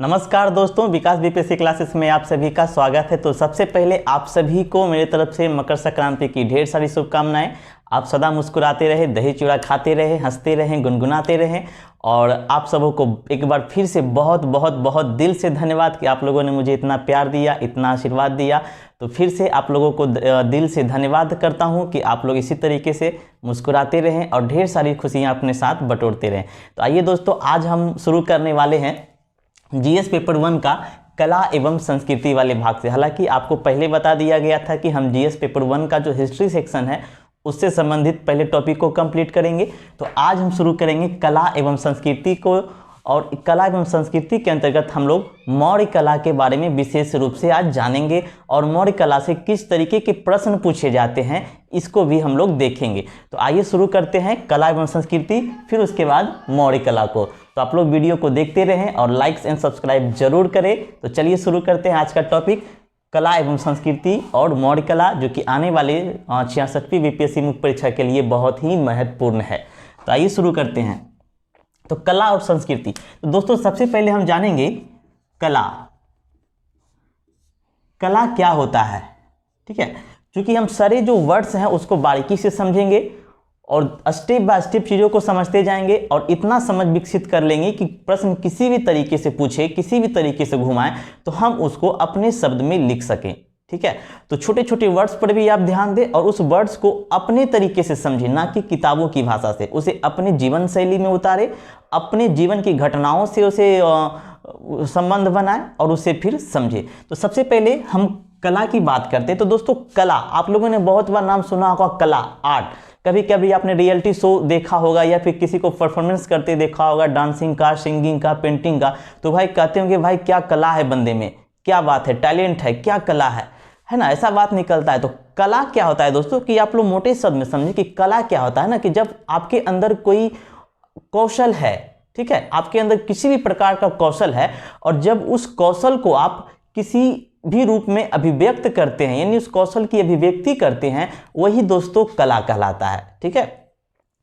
नमस्कार दोस्तों, विकास BPSC classes में आप सभी का स्वागत है। तो सबसे पहले आप सभी को मेरी तरफ से मकर संक्रांति की ढेर सारी शुभकामनाएं। आप सदा मुस्कुराते रहे, दही चूड़ा खाते रहे, हंसते रहें, गुनगुनाते रहें। और आप सबों को एक बार फिर से बहुत बहुत बहुत दिल से धन्यवाद कि आप लोगों ने मुझे इतना प्यार दिया, इतना आशीर्वाद दिया। तो फिर से आप लोगों को दिल से धन्यवाद करता हूं कि आप लोग इसी तरीके से मुस्कुराते रहें और ढेर सारी खुशियां अपने साथ बटोरते रहें। तो आइए दोस्तों, आज हम शुरू करने वाले हैं जीएस पेपर 1 का कला एवं संस्कृति वाले भाग से। हालांकि आपको पहले बता दिया गया था कि हम जीएस पेपर 1 का जो हिस्ट्री सेक्शन है उससे संबंधित पहले टॉपिक को कंप्लीट करेंगे। तो आज हम शुरू करेंगे कला एवं संस्कृति को, और कला एवं संस्कृति के अंतर्गत हम लोग मौर्य कला के बारे में विशेष रूप से आज जानेंगे और मौर्य कला से किस तरीके के प्रश्न पूछे जाते हैं इसको भी हम लोग देखेंगे। तो आइए शुरू करते हैं कला एवं संस्कृति, फिर उसके बाद मौर्य कला को। तो आप लोग वीडियो को देखते रहें और लाइक्स एंड सब्सक्राइब जरूर करें। तो चलिए शुरू करते हैं आज का टॉपिक, कला एवं संस्कृति और मौर्य कला, जो कि आने वाले 66वीं बीपीएससी मुख्य परीक्षा के लिए बहुत ही महत्वपूर्ण है। तो आइए शुरू करते हैं। तो कला और संस्कृति, तो दोस्तों सबसे पहले हम जानेंगे कला। कला क्या होता है, ठीक है। क्योंकि हम सारे जो वर्ड्स हैं उसको बारीकी से समझेंगे और स्टेप बाय स्टेप चीज़ों को समझते जाएंगे और इतना समझ विकसित कर लेंगे कि प्रश्न किसी भी तरीके से पूछे, किसी भी तरीके से घुमाएं तो हम उसको अपने शब्द में लिख सकें, ठीक है। तो छोटे छोटे वर्ड्स पर भी आप ध्यान दें और उस वर्ड्स को अपने तरीके से समझें, ना कि किताबों की भाषा से। उसे अपने जीवन शैली में उतारे, अपने जीवन की घटनाओं से उसे संबंध बनाए और उसे फिर समझे। तो सबसे पहले हम कला की बात करते हैं। तो दोस्तों कला, आप लोगों ने बहुत बार नाम सुना होगा कला, आर्ट। कभी कभी आपने रियलिटी शो देखा होगा या फिर किसी को परफॉर्मेंस करते देखा होगा, डांसिंग का, सिंगिंग का, पेंटिंग का। तो भाई कहते होंगे भाई क्या कला है बंदे में, क्या बात है, टैलेंट है, क्या कला है ना, ऐसा बात निकलता है। तो कला क्या होता है दोस्तों, कि आप लोग मोटे शब्द में समझें कि कला क्या होता है ना, कि जब आपके अंदर कोई कौशल है, ठीक है, आपके अंदर किसी भी प्रकार का कौशल है और जब उस कौशल को आप किसी भी रूप में अभिव्यक्त करते हैं, यानी उस कौशल की अभिव्यक्ति करते हैं, वही दोस्तों कला कहलाता है, ठीक है।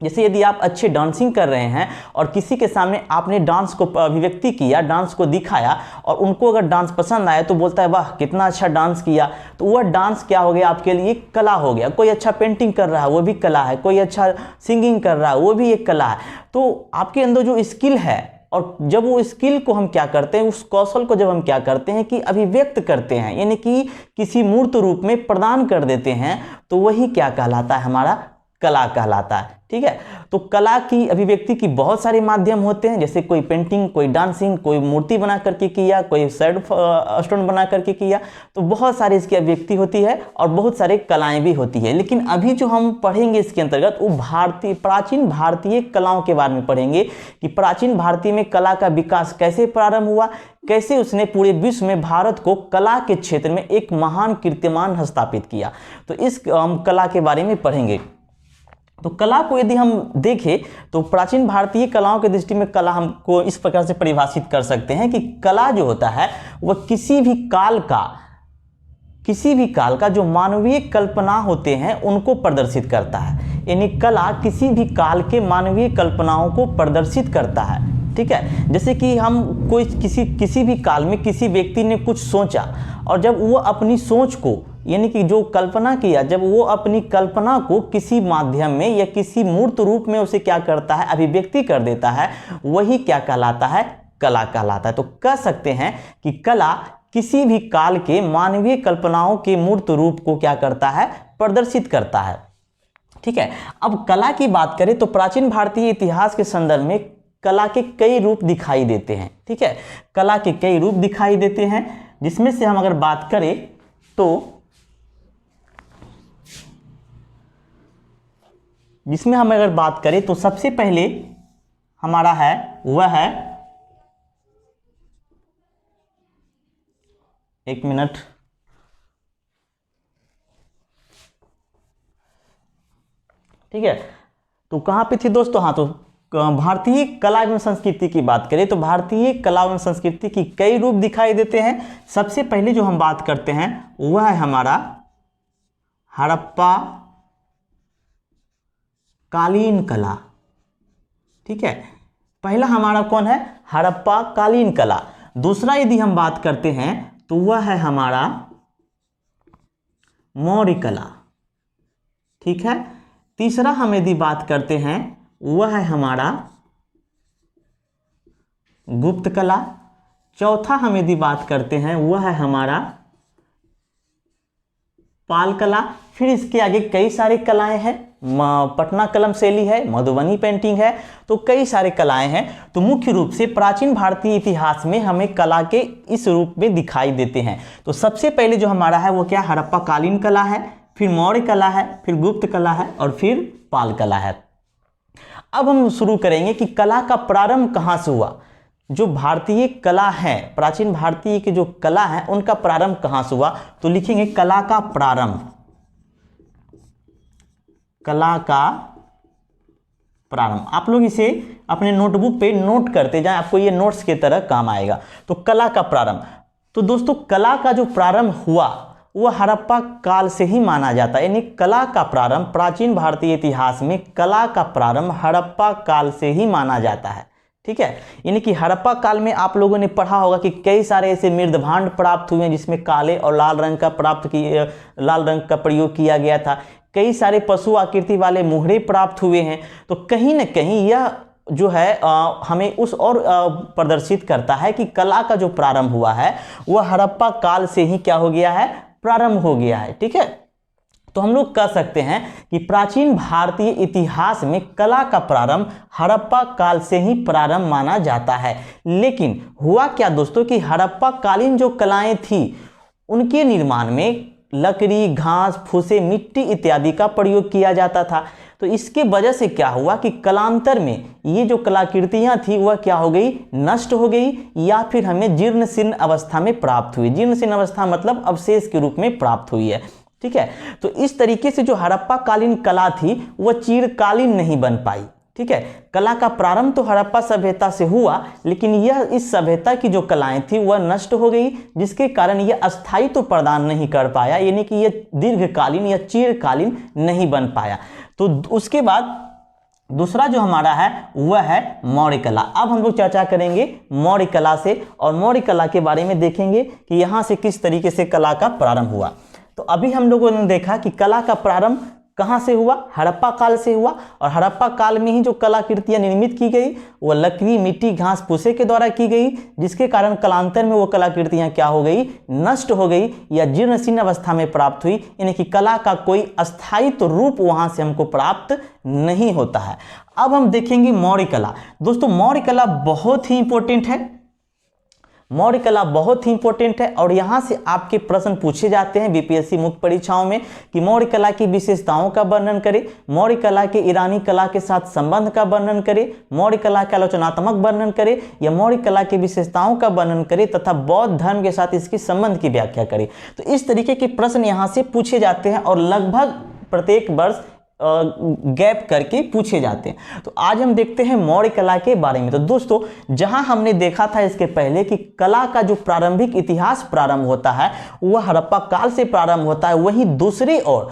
जैसे यदि आप अच्छे डांसिंग कर रहे हैं और किसी के सामने आपने डांस को अभिव्यक्ति किया, डांस को दिखाया और उनको अगर डांस पसंद आया तो बोलता है वाह कितना अच्छा डांस किया, तो वह डांस क्या हो गया, आपके लिए कला हो गया। कोई अच्छा पेंटिंग कर रहा है वो भी कला है, कोई अच्छा सिंगिंग कर रहा है वो भी एक कला है। तो आपके अंदर जो स्किल है, और जब वो स्किल को हम क्या करते हैं, उस कौशल को जब हम क्या करते हैं कि अभिव्यक्त करते हैं, यानी कि किसी मूर्त रूप में प्रदान कर देते हैं, तो वही क्या कहलाता है, हमारा कला कहलाता है, ठीक है। तो कला की अभिव्यक्ति की बहुत सारे माध्यम होते हैं, जैसे कोई पेंटिंग, कोई डांसिंग, कोई मूर्ति बना करके किया, कोई सैड स्टोन बना करके किया। तो बहुत सारी इसकी अभिव्यक्ति होती है और बहुत सारे कलाएं भी होती है। लेकिन अभी जो हम पढ़ेंगे इसके अंतर्गत वो प्राचीन भारतीय कलाओं के बारे में पढ़ेंगे कि प्राचीन भारतीय में कला का विकास कैसे प्रारंभ हुआ, कैसे उसने पूरे विश्व में भारत को कला के क्षेत्र में एक महान कीर्तिमान स्थापित किया। तो इस कला के बारे में पढ़ेंगे। तो कला को यदि हम देखें तो प्राचीन भारतीय कलाओं की दृष्टि में कला हमको इस प्रकार से परिभाषित कर सकते हैं कि कला जो होता है वह किसी भी काल का जो मानवीय कल्पना होते हैं उनको प्रदर्शित करता है। यानी कला किसी भी काल के मानवीय कल्पनाओं को प्रदर्शित करता है, ठीक है। जैसे कि हम कोई किसी भी काल में किसी व्यक्ति ने कुछ सोचा और जब वो अपनी सोच को, यानी कि जो कल्पना किया, जब वो अपनी कल्पना को किसी माध्यम में या किसी मूर्त रूप में उसे क्या करता है, अभिव्यक्ति कर देता है, वही क्या कहलाता है, कला कहलाता है। तो कह सकते हैं कि कला किसी भी काल के मानवीय कल्पनाओं के मूर्त रूप को क्या करता है, प्रदर्शित करता है, ठीक है। अब कला की बात करें तो प्राचीन भारतीय इतिहास के संदर्भ में कला के कई रूप दिखाई देते हैं, ठीक है। कला के कई रूप दिखाई देते हैं, जिसमें से हम अगर बात करें तो सबसे पहले हमारा है वह है, एक मिनट, ठीक है। तो कहां पे थी दोस्तों, हाँ, तो भारतीय कला एवं संस्कृति की बात करें तो भारतीय कला एवं संस्कृति की कई रूप दिखाई देते हैं। सबसे पहले जो हम बात करते हैं वह है हमारा हड़प्पा कालीन कला, ठीक है। पहला हमारा कौन है, हड़प्पा कालीन कला। दूसरा यदि हम बात करते हैं तो वह है हमारा मौर्य कला, ठीक है। तीसरा हम यदि बात करते हैं वह है हमारा गुप्त कला। चौथा हम यदि बात करते हैं वह है हमारा पाल कला। फिर इसके आगे कई सारे कलाएं हैं, पटना कलम शैली है, मधुबनी पेंटिंग है, तो कई सारे कलाएं हैं। तो मुख्य रूप से प्राचीन भारतीय इतिहास में हमें कला के इस रूप में दिखाई देते हैं। तो सबसे पहले जो हमारा है वो क्या, हड़प्पा कालीन कला है, फिर मौर्य कला है, फिर गुप्त कला है और फिर पाल कला है। अब हम शुरू करेंगे कि कला का प्रारंभ कहाँ से हुआ। जो भारतीय कला है, प्राचीन भारतीय की जो कला है उनका प्रारंभ कहाँ से हुआ, तो लिखेंगे कला का प्रारंभ, कला का प्रारंभ। आप लोग इसे अपने नोटबुक पे नोट करते जाएं, आपको ये नोट्स की तरह काम आएगा। तो कला का प्रारंभ, तो दोस्तों कला का जो प्रारंभ हुआ वह हड़प्पा काल से ही माना जाता है। यानी कला का प्रारंभ प्राचीन भारतीय इतिहास में कला का प्रारंभ हड़प्पा काल से ही माना जाता है, ठीक है। यानी कि हड़प्पा काल में आप लोगों ने पढ़ा होगा कि कई सारे ऐसे मृदभांड प्राप्त हुए हैं जिसमें काले और लाल रंग का लाल रंग का प्रयोग किया गया था। कई सारे पशु आकृति वाले मुहरे प्राप्त हुए हैं। तो कहीं ना कहीं यह जो है हमें उस और प्रदर्शित करता है कि कला का जो प्रारंभ हुआ है वह हड़प्पा काल से ही क्या हो गया है, प्रारंभ हो गया है, ठीक है। तो हम लोग कह सकते हैं कि प्राचीन भारतीय इतिहास में कला का प्रारंभ हड़प्पा काल से ही प्रारंभ माना जाता है। लेकिन हुआ क्या दोस्तों कि हड़प्पा कालीन जो कलाएं थी उनके निर्माण में लकड़ी, घास, फूसे, मिट्टी इत्यादि का प्रयोग किया जाता था। तो इसके वजह से क्या हुआ कि कालांतर में ये जो कलाकृतियां थी वह क्या हो गई, नष्ट हो गई या फिर हमें जीर्ण शीर्ण अवस्था में प्राप्त हुई। जीर्ण शीर्ण अवस्था मतलब अवशेष के रूप में प्राप्त हुई है, ठीक है। तो इस तरीके से जो हड़प्पा कालीन कला थी वह चिरकालीन नहीं बन पाई, ठीक है। कला का प्रारंभ तो हड़प्पा सभ्यता से हुआ, लेकिन यह इस सभ्यता की जो कलाएं थी वह नष्ट हो गई, जिसके कारण यह अस्थायित्व प्रदान नहीं कर पाया, यानी कि यह दीर्घकालीन या चिरकालीन नहीं बन पाया। तो उसके बाद दूसरा जो हमारा है वह है मौर्य कला। अब हम लोग चर्चा करेंगे मौर्य कला से और मौर्य कला के बारे में देखेंगे कि यहाँ से किस तरीके से कला का प्रारंभ हुआ। तो अभी हम लोगों ने देखा कि कला का प्रारंभ कहाँ से हुआ, हड़प्पा काल से हुआ। और हड़प्पा काल में ही जो कलाकृतियां निर्मित की गई वो लकड़ी, मिट्टी, घास, फूसे के द्वारा की गई, जिसके कारण कालांतर में वो कलाकृतियां क्या हो गई, नष्ट हो गई या जीर्ण शीर्ण अवस्था में प्राप्त हुई। यानी कि कला का कोई अस्थायित्व रूप वहां से हमको प्राप्त नहीं होता है। अब हम देखेंगे मौर्य कला। दोस्तों मौर्य कला बहुत ही इंपॉर्टेंट है, मौर्य कला बहुत ही इंपॉर्टेंट है और यहाँ से आपके प्रश्न पूछे जाते हैं बीपीएससी मुख्य परीक्षाओं में कि मौर्य कला की विशेषताओं का वर्णन करें, मौर्य कला के ईरानी कला के साथ संबंध का वर्णन करें, मौर्य कला का आलोचनात्मक वर्णन करें या मौर्य कला की विशेषताओं का वर्णन करें तथा बौद्ध धर्म के साथ इसके संबंध की व्याख्या करें। तो इस तरीके के प्रश्न यहाँ से पूछे जाते हैं और लगभग प्रत्येक वर्ष गैप करके पूछे जाते हैं। तो आज हम देखते हैं मौर्य कला के बारे में। तो दोस्तों जहां हमने देखा था इसके पहले कि कला का जो प्रारंभिक इतिहास प्रारंभ होता है वह हड़प्पा काल से प्रारंभ होता है, वहीं दूसरी ओर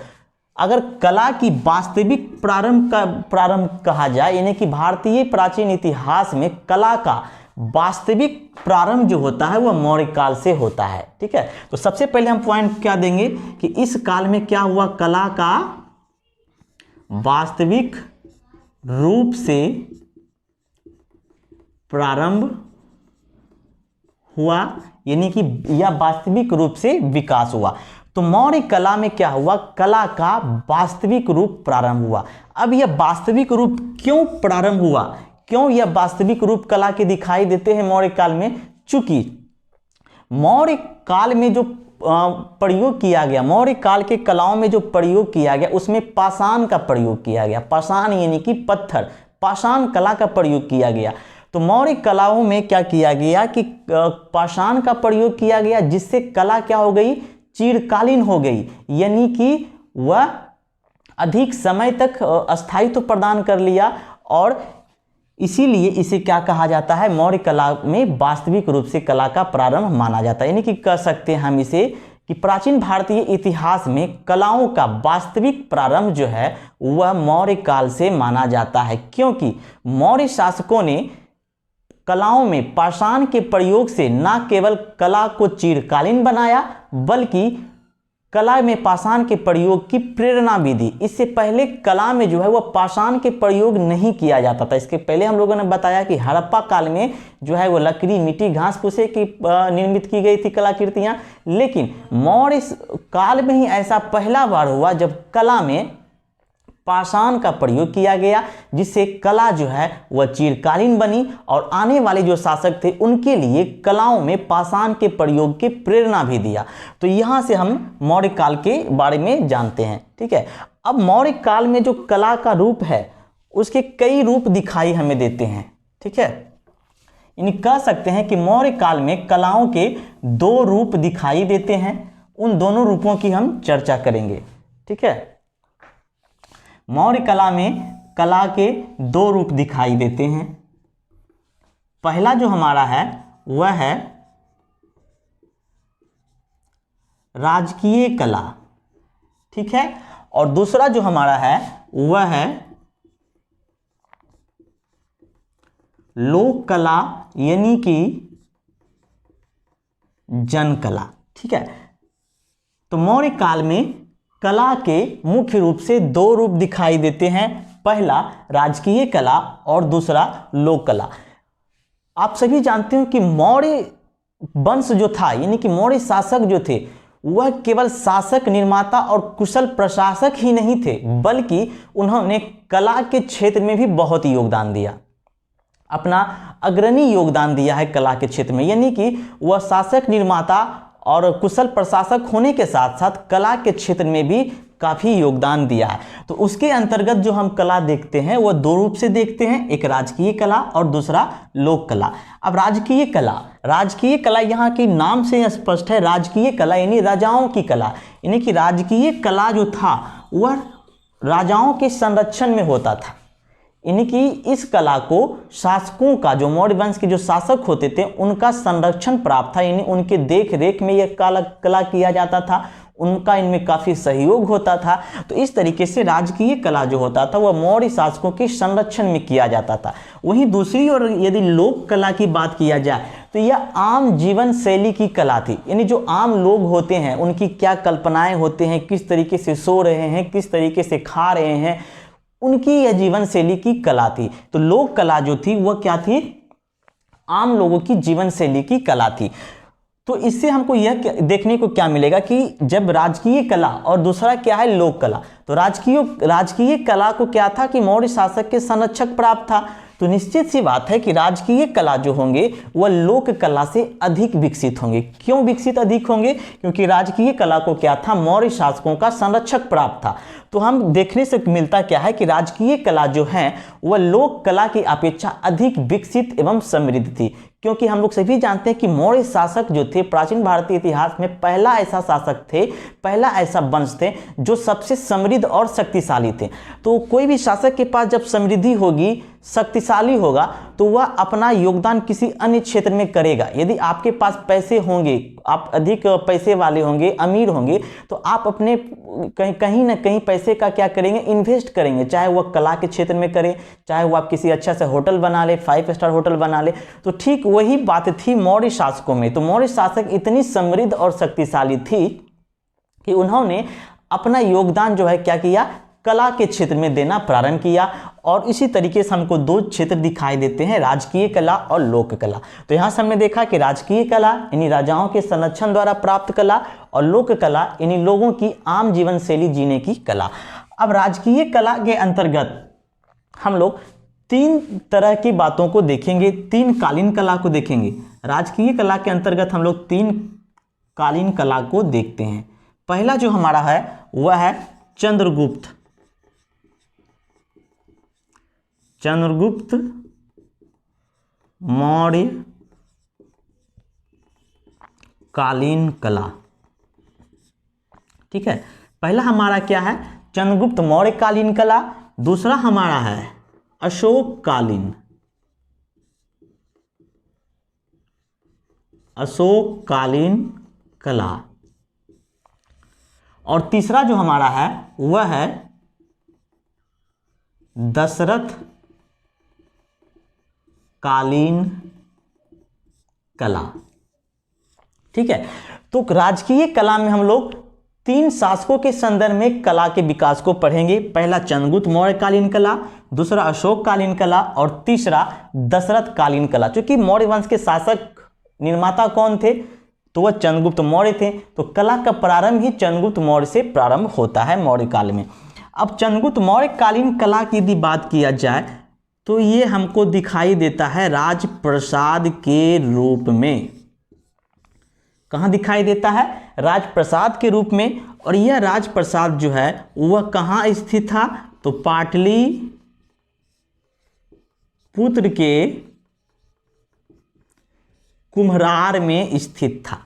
अगर कला की वास्तविक प्रारंभ कहा जाए, यानी कि भारतीय प्राचीन इतिहास में कला का वास्तविक प्रारंभ जो होता है वह मौर्य काल से होता है, ठीक है। तो सबसे पहले हम पॉइंट क्या देंगे कि इस काल में क्या हुआ, कला का वास्तविक रूप से प्रारंभ हुआ, यानी कि यह वास्तविक रूप से विकास हुआ। तो मौर्य कला में क्या हुआ, कला का वास्तविक रूप प्रारंभ हुआ। अब यह वास्तविक रूप क्यों प्रारंभ हुआ, क्यों यह वास्तविक रूप कला के दिखाई देते हैं मौर्य काल में, चूंकि मौर्य काल में जो प्रयोग किया गया, मौर्य काल के कलाओं में जो प्रयोग किया गया उसमें पाषाण का प्रयोग किया गया। पाषाण यानी कि पत्थर, पाषाण कला का प्रयोग किया गया। तो मौर्य कलाओं में क्या किया गया कि पाषाण का प्रयोग किया गया, जिससे कला क्या हो गई, चिरकालीन हो गई, यानी कि वह अधिक समय तक अस्थायित्व प्रदान कर लिया और इसीलिए इसे क्या कहा जाता है, मौर्य कला में वास्तविक रूप से कला का प्रारंभ माना जाता है। यानी कि कह सकते हैं हम इसे कि प्राचीन भारतीय इतिहास में कलाओं का वास्तविक प्रारंभ जो है वह मौर्य काल से माना जाता है, क्योंकि मौर्य शासकों ने कलाओं में पाषाण के प्रयोग से न केवल कला को चिरकालीन बनाया बल्कि कला में पाषाण के प्रयोग की प्रेरणा भी दी। इससे पहले कला में जो है वह पाषाण के प्रयोग नहीं किया जाता था। इसके पहले हम लोगों ने बताया कि हड़प्पा काल में जो है वो लकड़ी, मिट्टी, घास फूसे की निर्मित की गई थी कलाकृतियां, लेकिन मौर्य काल में ही ऐसा पहला बार हुआ जब कला में पाषाण का प्रयोग किया गया, जिससे कला जो है वह चिरकालीन बनी और आने वाले जो शासक थे उनके लिए कलाओं में पाषाण के प्रयोग की प्रेरणा भी दिया। तो यहाँ से हम मौर्य काल के बारे में जानते हैं। ठीक है, अब मौर्य काल में जो कला का रूप है उसके कई रूप दिखाई हमें देते हैं। ठीक है, यानी कह सकते हैं कि मौर्य काल में कलाओं के दो रूप दिखाई देते हैं। उन दोनों रूपों की हम चर्चा करेंगे। ठीक है, मौर्य कला में कला के दो रूप दिखाई देते हैं। पहला जो हमारा है वह है राजकीय कला। ठीक है, और दूसरा जो हमारा है वह है लोक कला यानी कि जन कला। ठीक है, तो मौर्य काल में कला के मुख्य रूप से दो रूप दिखाई देते हैं। पहला राजकीय कला और दूसरा लोक कला। आप सभी जानते हो कि मौर्य वंश जो था यानी कि मौर्य शासक जो थे वह केवल शासक, निर्माता और कुशल प्रशासक ही नहीं थे, बल्कि उन्होंने कला के क्षेत्र में भी बहुत योगदान दिया, अपना अग्रणी योगदान दिया है कला के क्षेत्र में। यानी कि वह शासक, निर्माता और कुशल प्रशासक होने के साथ साथ कला के क्षेत्र में भी काफ़ी योगदान दिया है। तो उसके अंतर्गत जो हम कला देखते हैं वह दो रूप से देखते हैं, एक राजकीय कला और दूसरा लोक कला। अब राजकीय कला यहाँ के नाम से स्पष्ट है। राजकीय कला यानी राजाओं की कला, यानी कि राजकीय कला जो था वह राजाओं के संरक्षण में होता था। यानी कि इस कला को शासकों का, जो मौर्य वंश के जो शासक होते थे उनका संरक्षण प्राप्त था, यानी उनके देख रेख में यह कला किया जाता था, उनका इनमें काफ़ी सहयोग होता था। तो इस तरीके से राजकीय कला जो होता था वह मौर्य शासकों के संरक्षण में किया जाता था। वहीं दूसरी ओर यदि लोक कला की बात किया जाए तो यह आम जीवन शैली की कला थी, यानी जो आम लोग होते हैं उनकी क्या कल्पनाएं होते हैं, किस तरीके से सो रहे हैं, किस तरीके से खा रहे हैं, उनकी यह जीवन शैली की कला थी। तो लोक कला जो थी वह क्या थी, आम लोगों की जीवन शैली की कला थी। तो इससे हमको यह देखने को क्या मिलेगा कि जब राजकीय कला और दूसरा क्या है लोक कला, तो राजकीय कला को क्या था कि मौर्य शासक के संरक्षक प्राप्त था। तो निश्चित सी बात है कि राजकीय कला जो होंगे वह लोक कला से अधिक विकसित होंगे। क्यों विकसित अधिक होंगे? क्योंकि राजकीय कला को क्या था, मौर्य शासकों का संरक्षक प्राप्त था। तो हम देखने से मिलता क्या है कि राजकीय कला जो है वह लोक कला की अपेक्षा अधिक विकसित एवं समृद्ध थी। क्योंकि हम लोग सभी जानते हैं कि मौर्य शासक जो थे प्राचीन भारतीय इतिहास में पहला ऐसा शासक थे, पहला ऐसा वंश थे जो सबसे समृद्ध और शक्तिशाली थे। तो कोई भी शासक के पास जब समृद्धि होगी, शक्तिशाली होगा, तो वह अपना योगदान किसी अन्य क्षेत्र में करेगा। यदि आपके पास पैसे होंगे, आप अधिक पैसे वाले होंगे, अमीर होंगे, तो आप अपने कहीं ना कहीं पैसे का क्या करेंगे, इन्वेस्ट करेंगे, चाहे वह कला के क्षेत्र में करें, चाहे वो आप किसी अच्छा से होटल बना ले, 5 स्टार होटल बना ले। तो ठीक वही बात थी मौर्य शासकों में। तो मौर्य शासक इतनी समृद्ध और शक्तिशाली थी कि उन्होंने अपना योगदान जो है क्या किया, कला के क्षेत्र में देना प्रारंभ किया। और इसी तरीके से हमको दो क्षेत्र दिखाई देते हैं, राजकीय कला और लोक कला। तो यहाँ से हमने देखा कि राजकीय कला यानी राजाओं के संरक्षण द्वारा प्राप्त कला और लोक कला यानी लोगों की आम जीवन शैली जीने की कला। अब राजकीय कला के अंतर्गत हम लोग 3 तरह की बातों को देखेंगे, 3 कालीन कला को देखेंगे। राजकीय कला के अंतर्गत हम लोग 3 कालीन कला को देखते हैं। पहला जो हमारा है वह है चंद्रगुप्त मौर्य कालीन कला। ठीक है, पहला हमारा क्या है, चंद्रगुप्त मौर्य कालीन कला। दूसरा हमारा है अशोक कालीन कला। और तीसरा जो हमारा है वह है दशरथ कालीन कला। ठीक है, तो राजकीय कला में हम लोग 3 शासकों के संदर्भ में कला के विकास को पढ़ेंगे। पहला चंद्रगुप्त मौर्यकालीन कला, दूसरा अशोक कालीन कला और तीसरा दशरथ कालीन कला। क्योंकि मौर्य वंश के शासक निर्माता कौन थे, तो वह चंद्रगुप्त मौर्य थे। तो कला का प्रारंभ ही चंद्रगुप्त मौर्य से प्रारंभ होता है मौर्य काल में। अब चंद्रगुप्त मौर्य कालीन कला की यदि बात किया जाए तो ये हमको दिखाई देता है राजप्रसाद के रूप में। कहाँ दिखाई देता है, राजप्रसाद के रूप में। और यह राजप्रसाद जो है वह कहाँ स्थित था, तो पाटलिपुत्र के कुम्हरार में स्थित था।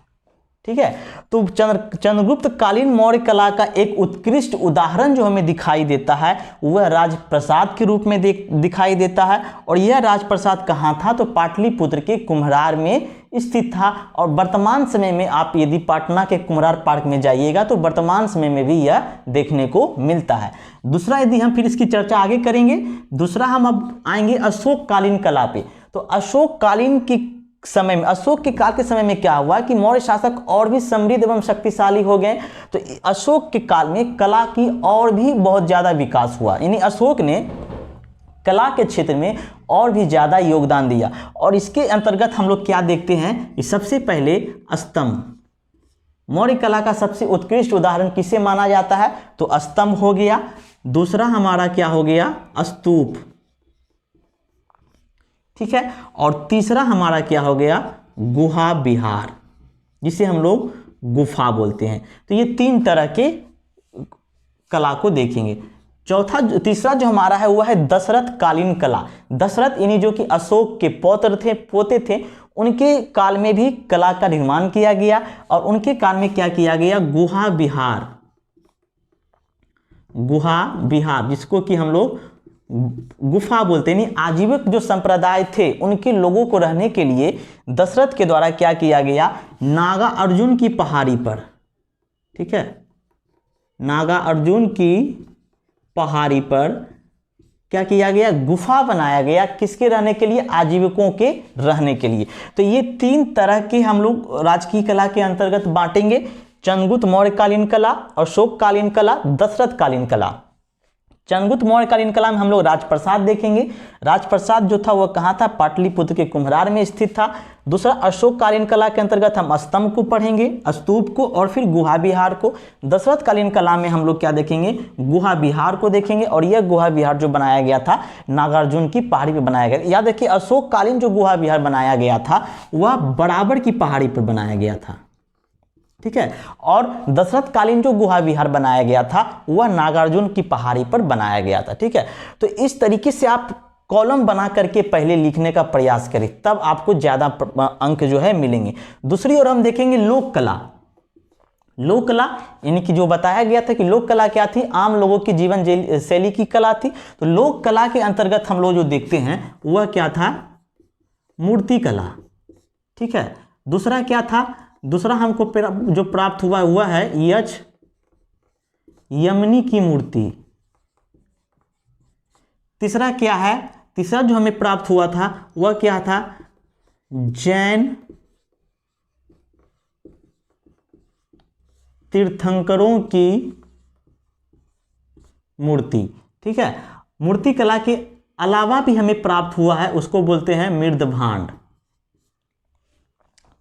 ठीक है, तो चंद्रगुप्त कालीन मौर्य कला का एक उत्कृष्ट उदाहरण जो हमें दिखाई देता है वह राजप्रसाद के रूप में दिखाई देता है। और यह राजप्रसाद कहाँ था, तो पाटलिपुत्र के कुम्हरार में स्थित था। और वर्तमान समय में आप यदि पटना के कुम्हरार पार्क में जाइएगा तो वर्तमान समय में भी यह देखने को मिलता है। दूसरा, यदि हम फिर इसकी चर्चा आगे करेंगे, दूसरा हम अब आएंगे अशोक कालीन कला पे। तो अशोक कालीन की समय में, अशोक के काल के समय में क्या हुआ कि मौर्य शासक और भी समृद्ध एवं शक्तिशाली हो गए। तो अशोक के काल में कला की और भी बहुत ज़्यादा विकास हुआ, यानी अशोक ने कला के क्षेत्र में और भी ज़्यादा योगदान दिया। और इसके अंतर्गत हम लोग क्या देखते हैं कि सबसे पहले स्तंभ, मौर्य कला का सबसे उत्कृष्ट उदाहरण किसे माना जाता है, तो स्तंभ हो गया। दूसरा हमारा क्या हो गया, स्तूप। ठीक है, और तीसरा हमारा क्या हो गया, गुहा विहार, जिसे हम लोग गुफा बोलते हैं। तो ये 3 तरह के कला को देखेंगे। तीसरा जो हमारा है वह है दशरथ कालीन कला। दशरथ यानी जो कि अशोक के पोते थे, उनके काल में भी कला का निर्माण किया गया। और उनके काल में क्या किया गया, गुहा विहार, जिसको कि हम लोग गुफा बोलते हैं। आजीविक जो संप्रदाय थे उनके लोगों को रहने के लिए दशरथ के द्वारा क्या किया गया, नागा अर्जुन की पहाड़ी पर, ठीक है, नागा अर्जुन की पहाड़ी पर क्या किया गया, गुफा बनाया गया। किसके रहने के लिए, आजीविकों के रहने के लिए। तो ये 3 तरह के हम लोग राजकीय कला के अंतर्गत बांटेंगे, चंद्रगुप्त मौर्यकालीन कला, अशोक कालीन कला, दशरथ कालीन कला। चंद्रगुप्त मौर्यकालीन कला में हम लोग राजप्रसाद देखेंगे। राजप्रसाद जो था वह कहाँ था, पाटलिपुत्र के कुम्हरार में स्थित था। दूसरा, अशोक कालीन कला के अंतर्गत हम स्तंभ को पढ़ेंगे, स्तूप को, और फिर गुहा विहार को। दशरथ कालीन कला में हम लोग क्या देखेंगे, गुहा विहार को देखेंगे। और यह गुहा विहार जो बनाया गया था नागार्जुन की पहाड़ी पर बनाया गया। याद रखिए, अशोक कालीन जो गुहा विहार बनाया गया था वह बराबर की पहाड़ी पर बनाया गया था। ठीक है, और दशरथ कालीन जो गुहा विहार बनाया गया था वह नागार्जुन की पहाड़ी पर बनाया गया था। ठीक है, तो इस तरीके से आप कॉलम बना करके पहले लिखने का प्रयास करें, तब आपको ज्यादा अंक जो है मिलेंगे। दूसरी ओर हम देखेंगे लोक कला। लोक कला यानी कि जो बताया गया था कि लोक कला क्या थी, आम लोगों की जीवन शैली की कला थी। तो लोक कला के अंतर्गत हम लोग जो देखते हैं वह क्या था, मूर्ति कला। ठीक है, दूसरा क्या था, दूसरा हमको जो प्राप्त हुआ वह है यमनी की मूर्ति। तीसरा क्या है, तीसरा जो हमें प्राप्त हुआ था वह क्या था, जैन तीर्थंकरों की मूर्ति। ठीक है, मूर्ति कला के अलावा भी हमें प्राप्त हुआ है, उसको बोलते हैं मृदभांड।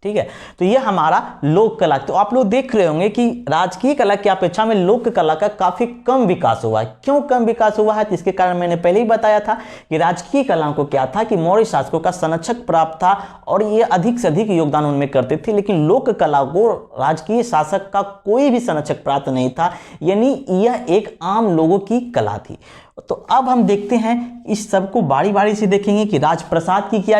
ठीक है, तो ये हमारा लोक कला। तो आप लोग देख रहे होंगे कि राजकीय कला की अपेक्षा में लोक कला का काफी कम विकास हुआ है। क्यों कम विकास हुआ है, तो इसके कारण मैंने पहले ही बताया था कि राजकीय कला को क्या था कि मौर्य शासकों का संरक्षक प्राप्त था और ये अधिक से अधिक योगदान उनमें करते थे। लेकिन लोक कला को राजकीय शासक का कोई भी संरक्षक प्राप्त नहीं था, यानी यह एक आम लोगों की कला थी। तो अब हम देखते हैं, इस सब को बारी बारी से देखेंगे कि राजप्रसाद की क्या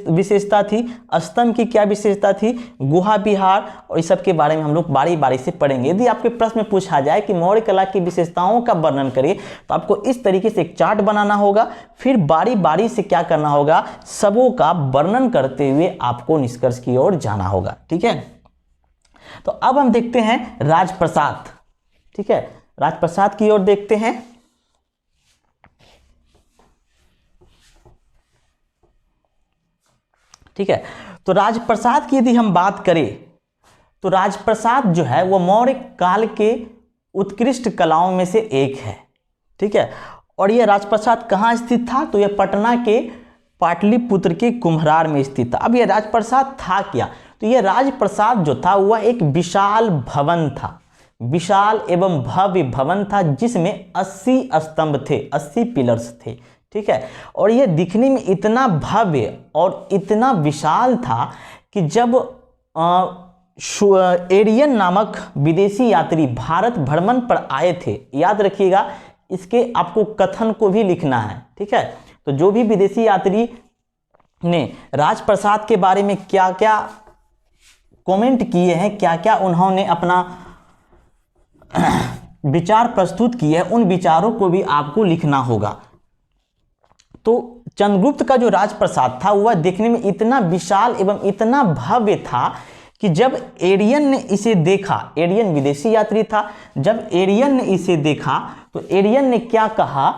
विशेषता थी, स्तंभ की क्या विशेषता थी, गुहा विहार, और इस सब के बारे में हम लोग बारी बारी से पढ़ेंगे। यदि आपके प्रश्न में पूछा जाए कि मौर्य कला की विशेषताओं का वर्णन करिए, तो आपको इस तरीके से एक चार्ट बनाना होगा, फिर बारी बारी से क्या करना होगा, सबों का वर्णन करते हुए आपको निष्कर्ष की ओर जाना होगा। ठीक है, तो अब हम देखते हैं राजप्रसाद। ठीक है, राजप्रसाद की ओर देखते हैं। ठीक है, तो राजप्रसाद की यदि हम बात करें तो राजप्रसाद जो है वो मौर्य काल के उत्कृष्ट कलाओं में से एक है, ठीक है। और यह राजप्रसाद कहाँ स्थित था, तो यह पटना के पाटलिपुत्र के कुम्हरार में स्थित था। अब यह राजप्रसाद था क्या, तो यह राजप्रसाद जो था वह एक विशाल भवन था, विशाल एवं भव्य भवन था जिसमें 80 स्तंभ थे, 80 पिलर्स थे, ठीक है। और यह दिखने में इतना भव्य और इतना विशाल था कि जब एरियन नामक विदेशी यात्री भारत भ्रमण पर आए थे, याद रखिएगा इसके आपको कथन को भी लिखना है, ठीक है। तो जो भी विदेशी यात्री ने राजप्रसाद के बारे में क्या क्या कमेंट किए हैं, क्या क्या उन्होंने अपना विचार प्रस्तुत किए हैं, उन विचारों को भी आपको लिखना होगा। तो चंद्रगुप्त का जो राजप्रसाद था वह देखने में इतना विशाल एवं इतना भव्य था कि जब एरियन ने इसे देखा, एरियन विदेशी यात्री था, जब एरियन ने इसे देखा तो एरियन ने क्या कहा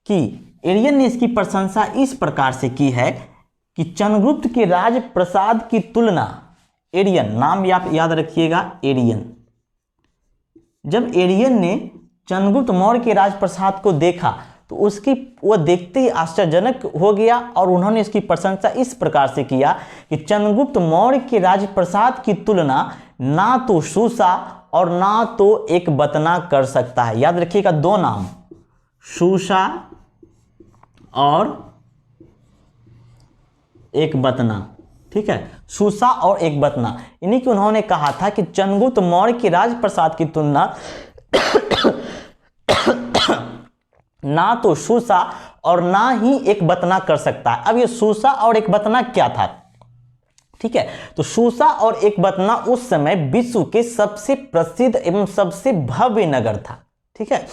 कि एरियन ने इसकी प्रशंसा इस प्रकार से की है कि चंद्रगुप्त के राजप्रसाद की तुलना, एरियन नाम याद रखिएगा, एरियन, जब एरियन ने चंद्रगुप्त मौर्य के राजप्रसाद को देखा तो उसकी वह देखते ही आश्चर्यजनक हो गया और उन्होंने इसकी प्रशंसा इस प्रकार से किया कि चंद्रगुप्त मौर्य के राजप्रसाद की तुलना ना तो सूसा और ना तो एक बतना कर सकता है। याद रखिएगा दो नाम, सूसा और एक बतना, ठीक है, सूसा और एक बतना। यानी कि उन्होंने कहा था कि चंद्रगुप्त मौर्य के राजप्रसाद की तुलना ना तो सूसा और ना ही एक बतना कर सकता है। अब ये सूसा और एक बतना क्या था, ठीक है, तो सूसा और एक बतना उस समय विश्व के सबसे प्रसिद्ध एवं सबसे भव्य नगर था, ठीक है।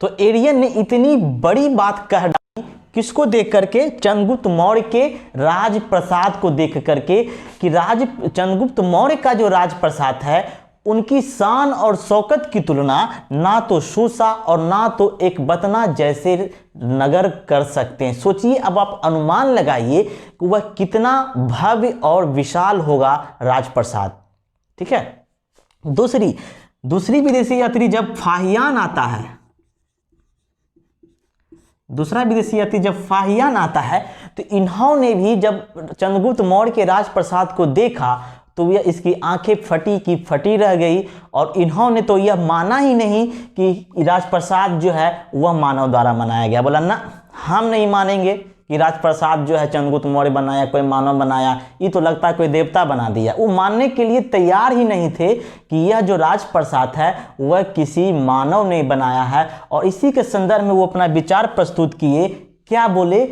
तो एरियन ने इतनी बड़ी बात कह डाली किसको देख करके, चंद्रगुप्त मौर्य के राजप्रसाद को देख करके कि चंद्रगुप्त मौर्य का जो राजप्रसाद है उनकी शान और शौकत की तुलना ना तो सूसा और ना तो एक बतना जैसे नगर कर सकते हैं। सोचिए, अब आप अनुमान लगाइए कि वह कितना भव्य और विशाल होगा राजप्रसाद, ठीक है। दूसरी विदेशी यात्री जब फाहियान आता है, दूसरा विदेशी यात्री जब फाहियान आता है तो इन्होंने भी जब चंद्रगुप्त मौर्य के राजप्रसाद को देखा तो यह इसकी आंखें फटी की फटी रह गई और इन्होंने तो यह माना ही नहीं कि राजप्रसाद जो है वह मानव द्वारा बनाया गया। बोला ना, हम नहीं मानेंगे कि राजप्रसाद जो है चंद्रगुप्त मौर्य बनाया, कोई मानव बनाया, ये तो लगता है कोई देवता बना दिया। वो मानने के लिए तैयार ही नहीं थे कि यह जो राजप्रसाद है वह किसी मानव ने बनाया है। और इसी के संदर्भ में वो अपना विचार प्रस्तुत किए, क्या बोले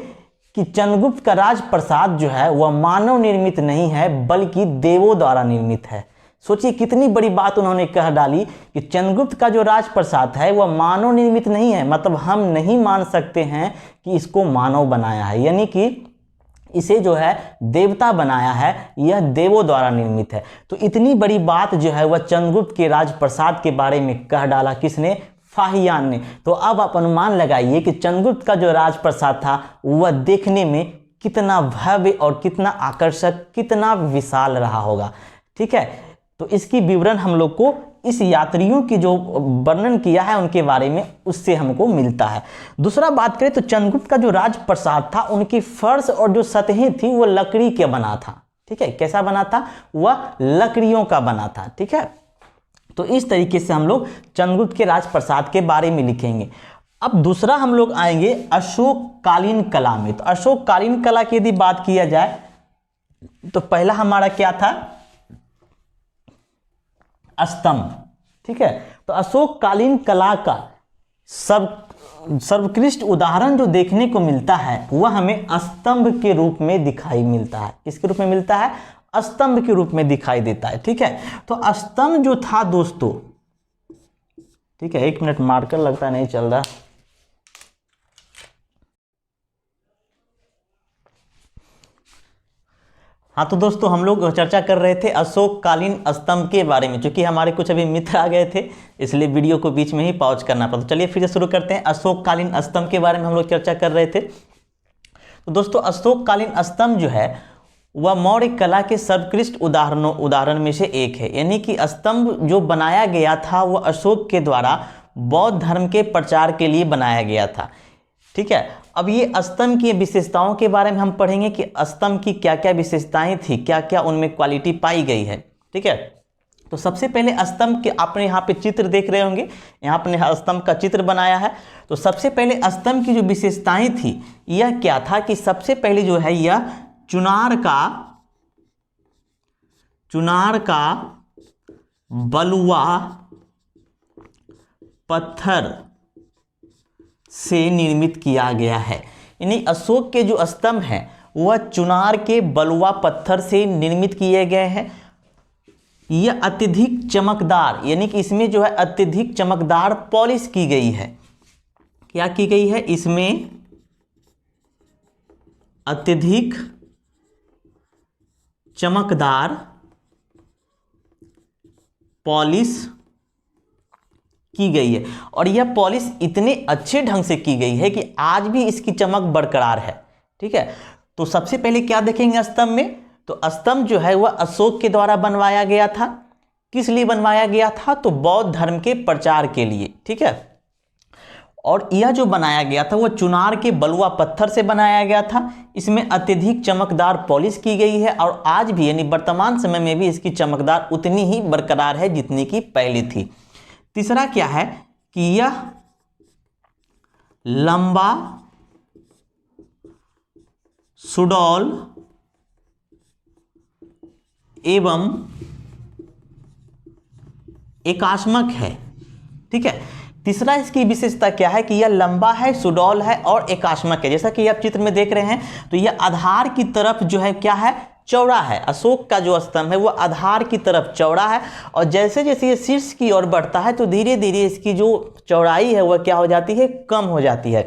कि चंद्रगुप्त का राजप्रसाद जो है वह मानव निर्मित नहीं है बल्कि देवों द्वारा निर्मित है। सोचिए कितनी बड़ी बात उन्होंने कह डाली कि चंद्रगुप्त का जो राजप्रसाद है वह मानव निर्मित नहीं है, मतलब हम नहीं मान सकते हैं कि इसको मानव बनाया है, यानी कि इसे जो है देवता बनाया है, यह देवों द्वारा निर्मित है। तो इतनी बड़ी बात जो है वह चंद्रगुप्त के राजप्रसाद के बारे में कह डाला, किसने, फाहियान ने। तो अब आप अनुमान लगाइए कि चंद्रगुप्त का जो राजप्रसाद था वह देखने में कितना भव्य और कितना आकर्षक, कितना विशाल रहा होगा, ठीक है। तो इसकी विवरण हम लोग को इस यात्रियों की जो वर्णन किया है उनके बारे में उससे हमको मिलता है। दूसरा बात करें तो चंद्रगुप्त का जो राजप्रसाद था उनकी फर्श और जो सतहें थी वो लकड़ी के बना था, ठीक है। कैसा बना था, वह लकड़ियों का बना था, ठीक है। तो इस तरीके से हम लोग चंद्रगुप्त के राजप्रसाद के बारे में लिखेंगे। अब दूसरा हम लोग आएंगे अशोककालीन कला में। तो अशोककालीन कला की यदि बात किया जाए तो पहला हमारा क्या था, स्तंभ, ठीक है। तो अशोककालीन कला का सर्वोत्कृष्ट उदाहरण जो देखने को मिलता है वह हमें स्तंभ के रूप में दिखाई मिलता है। किसके रूप में मिलता है, स्तंभ के रूप में दिखाई देता है, ठीक है। तो स्तंभ जो था दोस्तों, ठीक है, 1 मिनट मार्कर लगता नहीं चल रहा। हाँ तो दोस्तों हम लोग चर्चा कर रहे थे अशोककालीन स्तंभ के बारे में। चूंकि हमारे कुछ अभी मित्र आ गए थे इसलिए वीडियो को बीच में ही पॉज करना पड़ा। तो चलिए फिर से शुरू करते हैं। अशोककालीन स्तंभ के बारे में हम लोग चर्चा कर रहे थे। तो दोस्तों अशोककालीन स्तंभ जो है वह मौर्य कला के सर्वोत्कृष्ट उदाहरण में से एक है। यानी कि स्तंभ जो बनाया गया था वह अशोक के द्वारा बौद्ध धर्म के प्रचार के लिए बनाया गया था। ठीक है, अब ये स्तंभ की विशेषताओं के बारे में हम पढ़ेंगे कि स्तंभ की क्या क्या विशेषताएं थी, क्या क्या उनमें क्वालिटी पाई गई है। ठीक है, तो सबसे पहले स्तंभ के आपने यहाँ पे चित्र देख रहे होंगे, यहाँ अपने स्तंभ का चित्र बनाया है। तो सबसे पहले स्तंभ की जो विशेषताएं थी यह क्या था कि सबसे पहले जो है यह चुनार का बलुआ पत्थर से निर्मित किया गया है। यानी अशोक के जो स्तंभ हैं वह चुनार के बलुआ पत्थर से निर्मित किए गए हैं। यह अत्यधिक चमकदार, यानी कि इसमें जो है अत्यधिक चमकदार पॉलिश की गई है। क्या की गई है? इसमें अत्यधिक चमकदार पॉलिश की गई है, और यह पॉलिश इतने अच्छे ढंग से की गई है कि आज भी इसकी चमक बरकरार है। ठीक है, तो सबसे पहले क्या देखेंगे स्तंभ में, तो स्तंभ जो है वह अशोक के द्वारा बनवाया गया था। किस लिए बनवाया गया था? तो बौद्ध धर्म के प्रचार के लिए। ठीक है, और यह जो बनाया गया था वह चुनार के बलुआ पत्थर से बनाया गया था। इसमें अत्यधिक चमकदार पॉलिश की गई है, और आज भी यानी वर्तमान समय में भी इसकी चमकदार उतनी ही बरकरार है जितनी की पहले थी। तीसरा क्या है कि यह लंबा, सुडौल एवं एकास्मक है। ठीक है, तीसरा इसकी विशेषता क्या है कि यह लंबा है, सुडौल है और एकास्मक है। जैसा कि आप चित्र में देख रहे हैं, तो यह आधार की तरफ जो है क्या है, चौड़ा है। अशोक का जो स्तंभ है वह आधार की तरफ चौड़ा है, और जैसे जैसे ये शीर्ष की ओर बढ़ता है तो धीरे धीरे इसकी जो चौड़ाई है वह क्या हो जाती है, कम हो जाती है।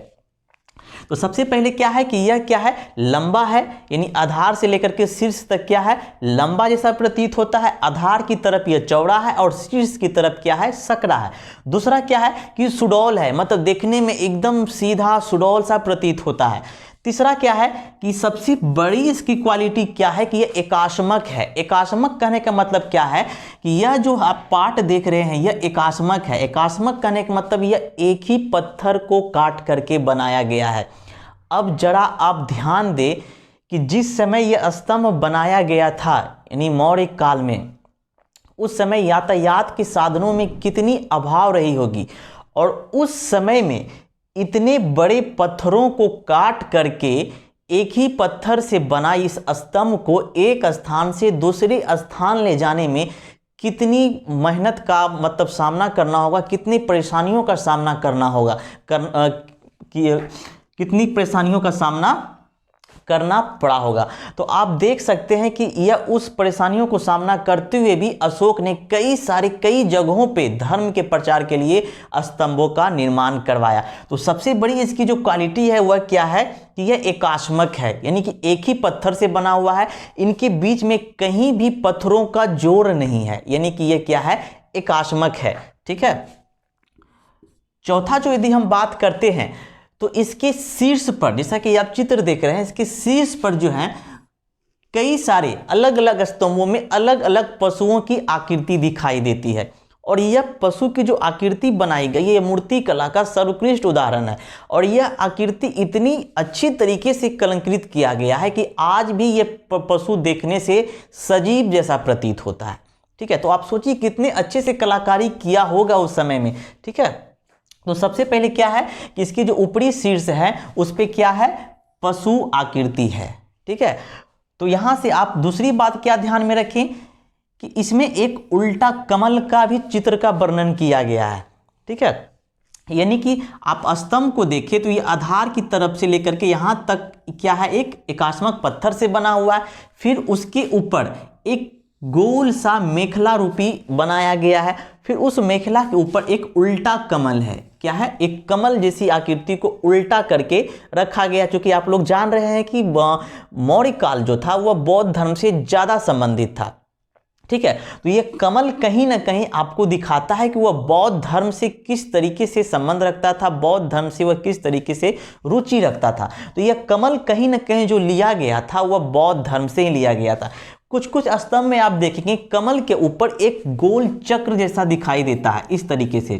तो सबसे पहले क्या है कि यह क्या है, लंबा है, यानी आधार से लेकर के शीर्ष तक क्या है, लंबा जैसा प्रतीत होता है। आधार की तरफ यह चौड़ा है और शीर्ष की तरफ क्या है, सकरा है। दूसरा क्या है कि सुडौल है, मतलब देखने में एकदम सीधा सुडौल सा प्रतीत होता है। तीसरा क्या है कि सबसे बड़ी इसकी क्वालिटी क्या है कि यह एकास्मक है। एकास्मक कहने का मतलब क्या है कि यह जो आप पार्ट देख रहे हैं यह एकास्मक है। एकास्मक कहने का मतलब यह एक ही पत्थर को काट करके बनाया गया है। अब जरा आप ध्यान दें कि जिस समय यह स्तंभ बनाया गया था यानी मौर्य काल में, उस समय यातायात के साधनों में कितनी अभाव रही होगी, और उस समय में इतने बड़े पत्थरों को काट करके एक ही पत्थर से बना इस स्तंभ को एक स्थान से दूसरे स्थान ले जाने में कितनी मेहनत का मतलब सामना करना होगा, कितनी परेशानियों का सामना करना होगा, कितनी परेशानियों का सामना करना पड़ा होगा। तो आप देख सकते हैं कि यह उस परेशानियों को सामना करते हुए भी अशोक ने कई जगहों पे धर्म के प्रचार के लिए स्तंभों का निर्माण करवाया। तो सबसे बड़ी इसकी जो क्वालिटी है वह क्या है कि यह एकास्मक है, यानी कि एक ही पत्थर से बना हुआ है, इनके बीच में कहीं भी पत्थरों का जोड़ नहीं है, यानी कि यह क्या है, एकास्मक है। ठीक है, चौथा जो यदि हम बात करते हैं तो इसके शीर्ष पर, जैसा कि आप चित्र देख रहे हैं, इसके शीर्ष पर जो है कई सारे अलग अलग स्तंभों में अलग अलग पशुओं की आकृति दिखाई देती है, और यह पशु की जो आकृति बनाई गई है यह मूर्ति कला का सर्वोत्कृष्ट उदाहरण है। और यह आकृति इतनी अच्छी तरीके से कलंकृत किया गया है कि आज भी यह पशु देखने से सजीव जैसा प्रतीत होता है। ठीक है, तो आप सोचिए कितने अच्छे से कलाकारी किया होगा उस समय में। ठीक है, तो सबसे पहले क्या है कि इसकी जो ऊपरी शीर्ष है उस पे क्या है, पशु आकृति है। ठीक है, तो यहां से आप दूसरी बात क्या ध्यान में रखें कि इसमें एक उल्टा कमल का भी चित्र का वर्णन किया गया है। ठीक है, यानी कि आप स्तंभ को देखें तो ये आधार की तरफ से लेकर के यहां तक क्या है, एक एकास्मक पत्थर से बना हुआ है। फिर उसके ऊपर एक गोल सा मेखला रूपी बनाया गया है, फिर उस मेखला के ऊपर एक उल्टा कमल है। क्या है, एक कमल जैसी आकृति को उल्टा करके रखा गया। क्योंकि आप लोग जान रहे हैं कि मौर्य काल जो था वह बौद्ध धर्म से ज़्यादा संबंधित था। ठीक है। तो ये कमल कहीं ना कहीं आपको दिखाता है कि वह बौद्ध धर्म से किस तरीके से संबंध रखता था, बौद्ध धर्म से वह किस तरीके से रुचि रखता था। तो यह कमल कहीं ना कहीं जो लिया गया था वह बौद्ध धर्म से ही लिया गया था। कुछ कुछ स्तंभ में आप देखेंगे कमल के ऊपर एक गोल चक्र जैसा दिखाई देता है इस तरीके से,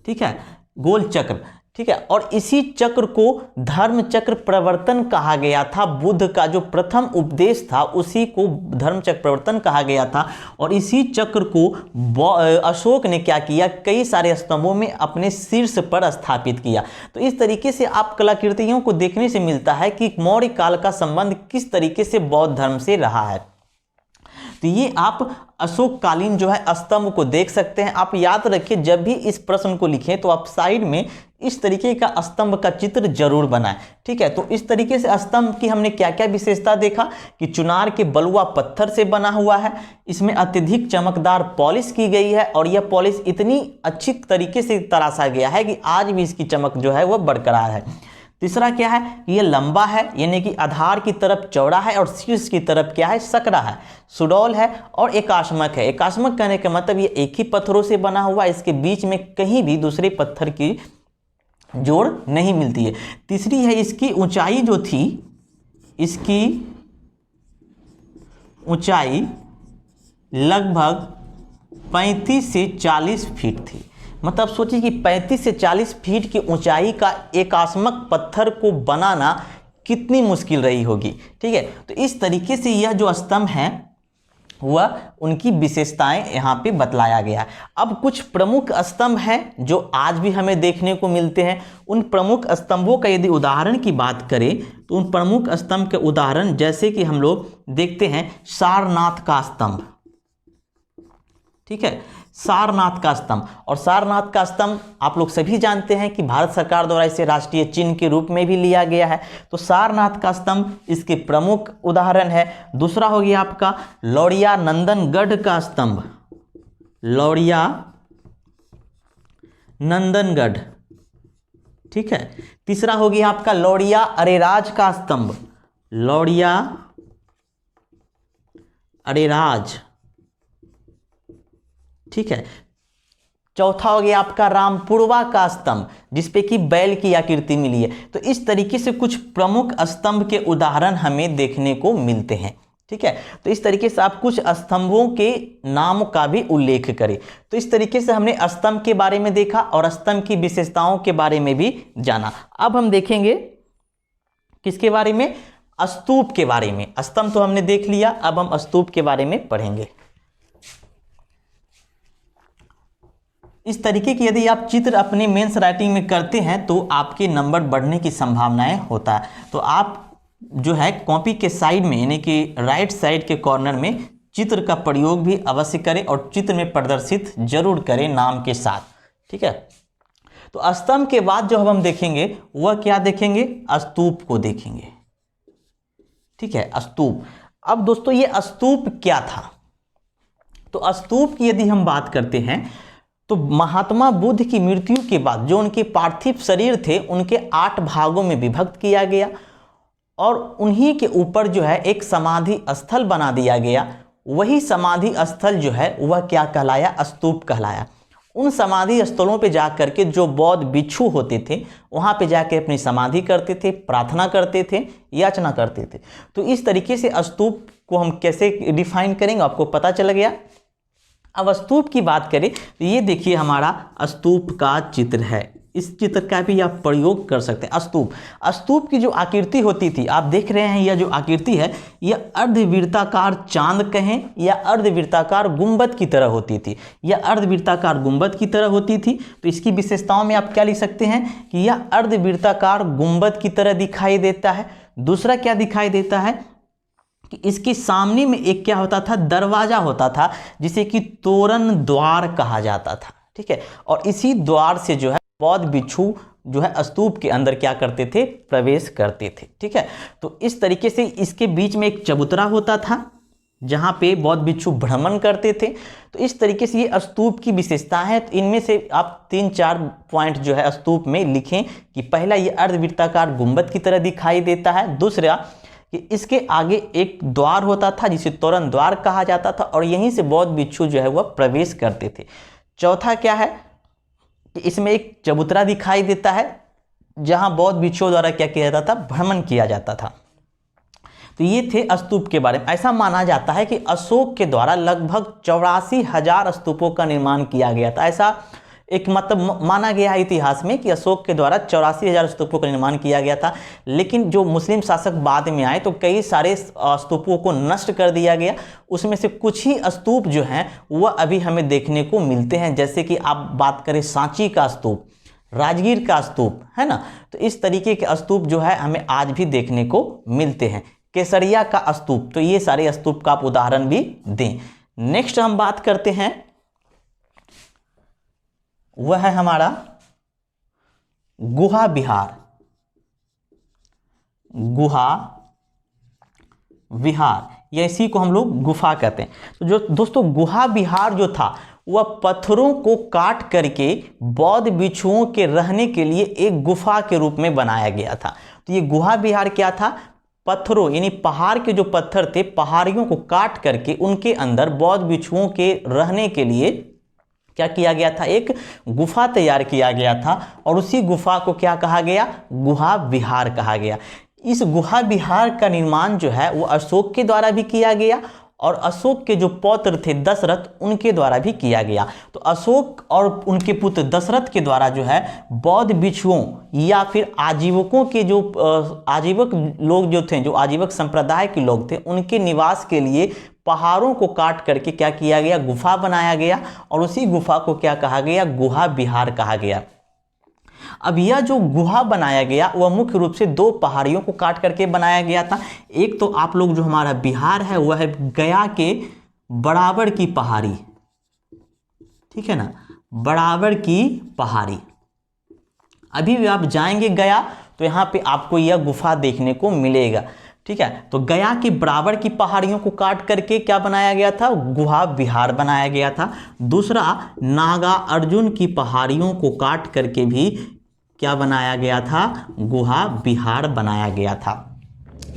ठीक है, गोल चक्र, ठीक है। और इसी चक्र को धर्म चक्र प्रवर्तन कहा गया था। बुद्ध का जो प्रथम उपदेश था उसी को धर्म चक्र प्रवर्तन कहा गया था। और इसी चक्र को अशोक ने क्या किया, कई सारे स्तंभों में अपने शीर्ष पर स्थापित किया। तो इस तरीके से आप कलाकृतियों को देखने से मिलता है कि मौर्य काल का संबंध किस तरीके से बौद्ध धर्म से रहा है। तो ये आप अशोककालीन जो है स्तंभ को देख सकते हैं। आप याद रखिए जब भी इस प्रश्न को लिखें तो आप साइड में इस तरीके का स्तंभ का चित्र जरूर बनाएं, ठीक है। तो इस तरीके से स्तंभ की हमने क्या क्या विशेषता देखा कि चुनार के बलुआ पत्थर से बना हुआ है, इसमें अत्यधिक चमकदार पॉलिश की गई है और यह पॉलिश इतनी अच्छी तरीके से तराशा गया है कि आज भी इसकी चमक जो है वह बरकरार है। तीसरा क्या है कि यह लंबा है, यानी कि आधार की तरफ चौड़ा है और शीर्ष की तरफ क्या है, सकरा है, सुडौल है और एकास्मक है। एकास्मक कहने का मतलब ये एक ही पत्थरों से बना हुआ, इसके बीच में कहीं भी दूसरे पत्थर की जोड़ नहीं मिलती है। तीसरी है इसकी ऊंचाई जो थी, इसकी ऊंचाई लगभग 35 से 40 फीट थी। मतलब सोचिए कि 35 से 40 फीट की ऊंचाई का एकास्मक पत्थर को बनाना कितनी मुश्किल रही होगी, ठीक है। तो इस तरीके से यह जो स्तंभ है वह उनकी विशेषताएं यहाँ पे बतलाया गया है। अब कुछ प्रमुख स्तंभ हैं जो आज भी हमें देखने को मिलते हैं। उन प्रमुख स्तंभों का यदि उदाहरण की बात करें तो उन प्रमुख स्तंभ के उदाहरण जैसे कि हम लोग देखते हैं सारनाथ का स्तंभ, ठीक है, सारनाथ का स्तंभ। और सारनाथ का स्तंभ आप लोग सभी जानते हैं कि भारत सरकार द्वारा इसे राष्ट्रीय चिन्ह के रूप में भी लिया गया है। तो सारनाथ का स्तंभ इसके प्रमुख उदाहरण है। दूसरा हो गया आपका लौड़िया नंदनगढ़ का स्तंभ, लौड़िया नंदनगढ़, ठीक है। तीसरा हो गया आपका लौड़िया अरेराज का स्तंभ, लौड़िया अरेराज, ठीक है। चौथा हो गया आपका रामपुरवा का स्तंभ जिसपे कि बैल की आकृति मिली है। तो इस तरीके से कुछ प्रमुख स्तंभ के उदाहरण हमें देखने को मिलते हैं, ठीक है। तो इस तरीके से आप कुछ स्तंभों के नाम का भी उल्लेख करें। तो इस तरीके से हमने स्तंभ के बारे में देखा और स्तंभ की विशेषताओं के बारे में भी जाना। अब हम देखेंगे किसके बारे में, स्तूप के बारे में। स्तंभ तो हमने देख लिया, अब हम स्तूप के बारे में पढ़ेंगे। इस तरीके की यदि आप चित्र अपने मेंस राइटिंग में करते हैं तो आपके नंबर बढ़ने की संभावनाएं होता है। तो आप जो है कॉपी के साइड में यानी कि राइट साइड के कॉर्नर में चित्र का प्रयोग भी अवश्य करें और चित्र में प्रदर्शित जरूर करें नाम के साथ, ठीक है। तो स्तंभ के बाद जो हम देखेंगे वह क्या देखेंगे, स्तूप को देखेंगे, ठीक है, स्तूप। अब दोस्तों ये स्तूप क्या था, तो स्तूप की यदि हम बात करते हैं तो महात्मा बुद्ध की मृत्यु के बाद जो उनके पार्थिव शरीर थे उनके 8 भागों में विभक्त किया गया और उन्हीं के ऊपर जो है एक समाधि स्थल बना दिया गया। वही समाधि स्थल जो है वह क्या कहलाया, स्तूप कहलाया। उन समाधि स्थलों पे जाकर के जो बौद्ध भिक्षु होते थे वहाँ पे जाके अपनी समाधि करते थे, प्रार्थना करते थे, याचना करते थे। तो इस तरीके से स्तूप को हम कैसे डिफाइन करेंगे आपको पता चल गया। अब स्तूप की बात करें तो ये देखिए हमारा स्तूप का चित्र है, इस चित्र का भी आप प्रयोग कर सकते हैं। स्तूप की जो आकृति होती थी आप देख रहे हैं, यह जो आकृति है यह अर्धवृत्ताकार चांद कहें या अर्धवृत्ताकार गुंबद की तरह होती थी, यह अर्धवृत्ताकार गुंबद की तरह होती थी। तो इसकी विशेषताओं में आप क्या लिख सकते हैं कि यह अर्धवृत्ताकार गुंबद की तरह दिखाई देता है। दूसरा क्या दिखाई देता है कि इसके सामने में एक क्या होता था, दरवाजा होता था जिसे कि तोरण द्वार कहा जाता था, ठीक है। और इसी द्वार से जो है बौद्ध भिक्षु जो है स्तूप के अंदर क्या करते थे, प्रवेश करते थे, ठीक है। तो इस तरीके से इसके बीच में एक चबूतरा होता था जहाँ पे बौद्ध भिक्षु भ्रमण करते थे। तो इस तरीके से ये स्तूप की विशेषता है। तो इनमें से आप 3-4 पॉइंट जो है स्तूप में लिखें कि पहला ये अर्धवृत्ताकार गुंबद की तरह दिखाई देता है, दूसरा कि इसके आगे एक द्वार होता था जिसे तोरण द्वार कहा जाता था और यहीं से बौद्ध भिक्षु जो है वह प्रवेश करते थे। चौथा क्या है कि इसमें एक चबूतरा दिखाई देता है जहां बौद्ध भिक्षुओं द्वारा क्या किया जाता था, भ्रमण किया जाता था। तो ये थे स्तूप के बारे में। ऐसा माना जाता है कि अशोक के द्वारा लगभग 84,000 स्तूपों का निर्माण किया गया था। ऐसा एक मतलब माना गया है इतिहास में कि अशोक के द्वारा 84,000 स्तूपों का निर्माण किया गया था। लेकिन जो मुस्लिम शासक बाद में आए तो कई सारे स्तूपों को नष्ट कर दिया गया। उसमें से कुछ ही स्तूप जो हैं वह अभी हमें देखने को मिलते हैं, जैसे कि आप बात करें सांची का स्तूप, राजगीर का स्तूप, है ना। तो इस तरीके के स्तूप जो है हमें आज भी देखने को मिलते हैं। केसरिया का स्तूप, तो ये सारे स्तूप का आप उदाहरण भी दें। नेक्स्ट हम बात करते हैं, वह है हमारा गुहा विहार। गुहा विहार या इसी को हम लोग गुफा कहते हैं। तो जो दोस्तों गुहा विहार जो था वह पत्थरों को काट करके बौद्ध भिक्षुओं के रहने के लिए एक गुफा के रूप में बनाया गया था। तो ये गुहा विहार क्या था, पत्थरों यानी पहाड़ के जो पत्थर थे, पहाड़ियों को काट करके उनके अंदर बौद्ध भिक्षुओं के रहने के लिए क्या किया गया था, एक गुफा तैयार किया गया था और उसी गुफा को क्या कहा गया, गुहा विहार कहा गया। इस गुहा विहार का निर्माण जो है वो अशोक के द्वारा भी किया गया और अशोक के जो पौत्र थे दशरथ, उनके द्वारा भी किया गया। तो अशोक और उनके पुत्र दशरथ के द्वारा जो है बौद्ध भिक्षुओं या फिर आजीवकों के जो आजीवक लोग जो थे, जो आजीवक संप्रदाय के लोग थे, उनके निवास के लिए पहाड़ों को काट करके क्या किया गया, गुफा बनाया गया और उसी गुफा को क्या कहा गया, गुहा विहार कहा गया। अब यह जो गुहा बनाया गया वह मुख्य रूप से दो पहाड़ियों को काट करके बनाया गया था। एक तो आप लोग जो हमारा बिहार है वह है गया के बराबर की पहाड़ी, ठीक है ना, बराबर की पहाड़ी। अभी भी आप जाएंगे गया तो यहाँ पे आपको यह गुफा देखने को मिलेगा, ठीक है। तो गया की बराबर की पहाड़ियों को काट करके क्या बनाया गया था, गुहा विहार बनाया गया था। दूसरा, नागा अर्जुन की पहाड़ियों को काट करके भी क्या बनाया गया था, गुहा विहार बनाया गया था।